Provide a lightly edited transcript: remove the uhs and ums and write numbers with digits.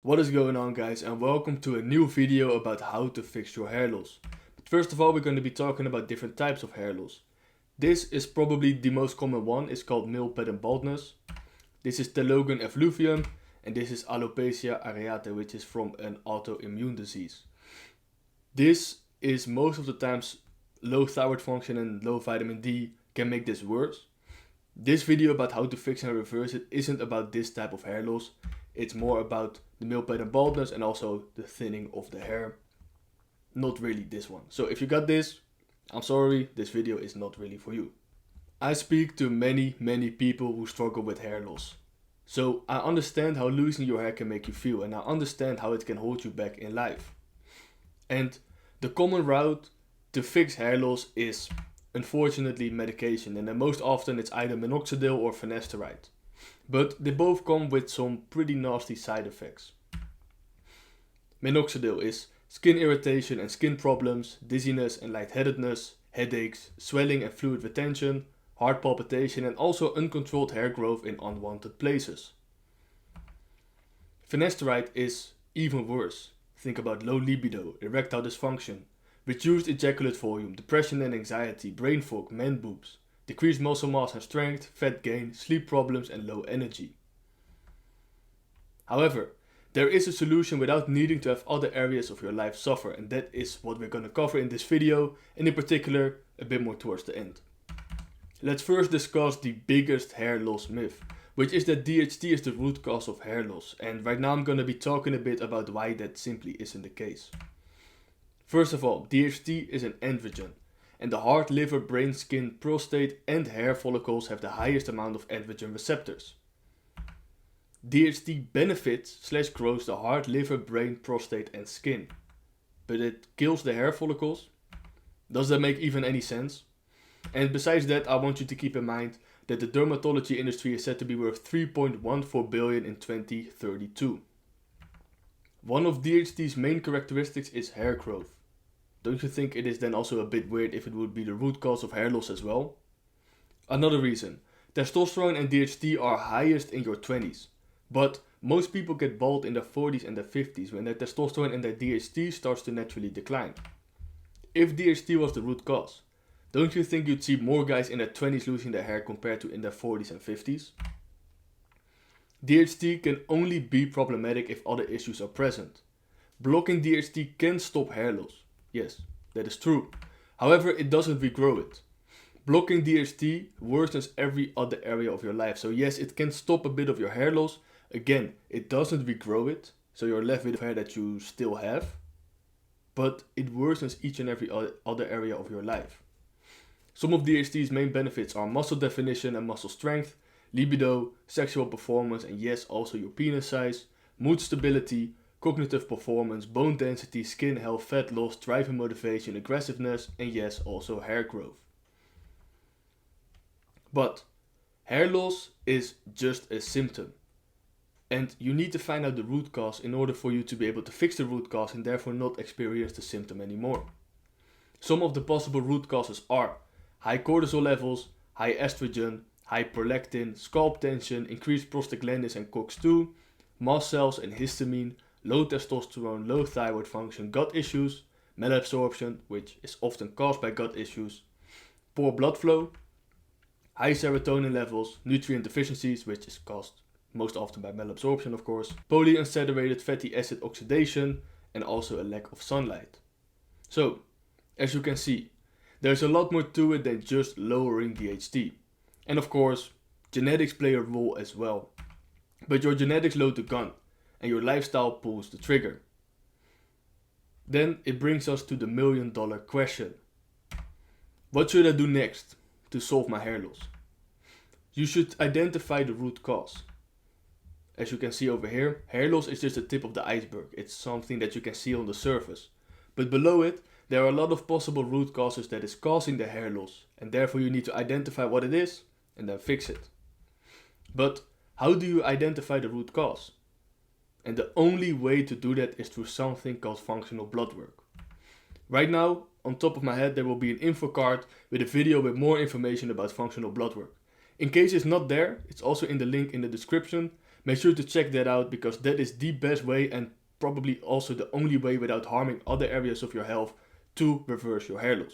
What is going on, guys, and welcome to a new video about how to fix your hair loss. But first of all, we're going to be talking about different types of hair loss. This is probably the most common one. It's called male pattern baldness. This is telogen effluvium, and this is alopecia areata, which is from an autoimmune disease. This is most of the times low thyroid function and low vitamin D can make this worse. This video about how to fix and reverse it isn't about this type of hair loss. It's more about the male pattern baldness and also the thinning of the hair. Not really this one. So if you got this, I'm sorry, this video is not really for you. I speak to many people who struggle with hair loss. So I understand how losing your hair can make you feel, and I understand how it can hold you back in life. And the common route to fix hair loss is unfortunately medication, and then most often it's either minoxidil or finasteride. But they both come with some pretty nasty side effects. Minoxidil is skin irritation and skin problems, dizziness and lightheadedness, headaches, swelling and fluid retention, heart palpitation, and also uncontrolled hair growth in unwanted places. Finasteride is even worse. Think about low libido, erectile dysfunction, reduced ejaculate volume, depression and anxiety, brain fog, man boobs, decreased muscle mass and strength, fat gain, sleep problems, and low energy. However, there is a solution without needing to have other areas of your life suffer, and that is what we're going to cover in this video, and in particular a bit more towards the end. Let's first discuss the biggest hair loss myth, which is that DHT is the root cause of hair loss, and right now I'm going to be talking a bit about why that simply isn't the case. First of all, DHT is an androgen, and the heart, liver, brain, skin, prostate and hair follicles have the highest amount of androgen receptors. DHT benefits / grows the heart, liver, brain, prostate and skin, but it kills the hair follicles? Does that make even any sense? And besides that, I want you to keep in mind that the dermatology industry is said to be worth $3.14 billion in 2032. One of DHT's main characteristics is hair growth. Don't you think it is then also a bit weird if it would be the root cause of hair loss as well? Another reason, testosterone and DHT are highest in your 20s, but most people get bald in their 40s and their 50s when their testosterone and their DHT starts to naturally decline. If DHT was the root cause, don't you think you'd see more guys in their 20s losing their hair compared to in their 40s and 50s? DHT can only be problematic if other issues are present. Blocking DHT can stop hair loss. Yes, that is true. However, it doesn't regrow it. Blocking DHT worsens every other area of your life. So yes, it can stop a bit of your hair loss. Again, it doesn't regrow it. So you're left with hair that you still have. But it worsens each and every other area of your life. Some of DHT's main benefits are muscle definition and muscle strength, libido, sexual performance, and yes, also your penis size, mood stability, cognitive performance, bone density, skin health, fat loss, drive and motivation, aggressiveness, and yes, also hair growth. But hair loss is just a symptom. And you need to find out the root cause in order for you to be able to fix the root cause and therefore not experience the symptom anymore. Some of the possible root causes are high cortisol levels, high estrogen, high prolactin, scalp tension, increased prostaglandins and COX-2, mast cells and histamine, low testosterone, low thyroid function, gut issues, malabsorption, which is often caused by gut issues, poor blood flow, high serotonin levels, nutrient deficiencies, which is caused most often by malabsorption of course, polyunsaturated fatty acid oxidation, and also a lack of sunlight. So, as you can see, there's a lot more to it than just lowering DHT. And of course, genetics play a role as well. But your genetics load the gun, and your lifestyle pulls the trigger. Then it brings us to the $1 million question. What should I do next to solve my hair loss? You should identify the root cause. As you can see over here, hair loss is just the tip of the iceberg. It's something that you can see on the surface. But below it, there are a lot of possible root causes that is causing the hair loss, and therefore you need to identify what it is and then fix it. But how do you identify the root cause? And the only way to do that is through something called functional blood work. Right now, on top of my head, there will be an info card with a video with more information about functional blood work. In case it's not there, it's also in the link in the description, Make sure to check that out because that is the best way and probably also the only way without harming other areas of your health to reverse your hair loss.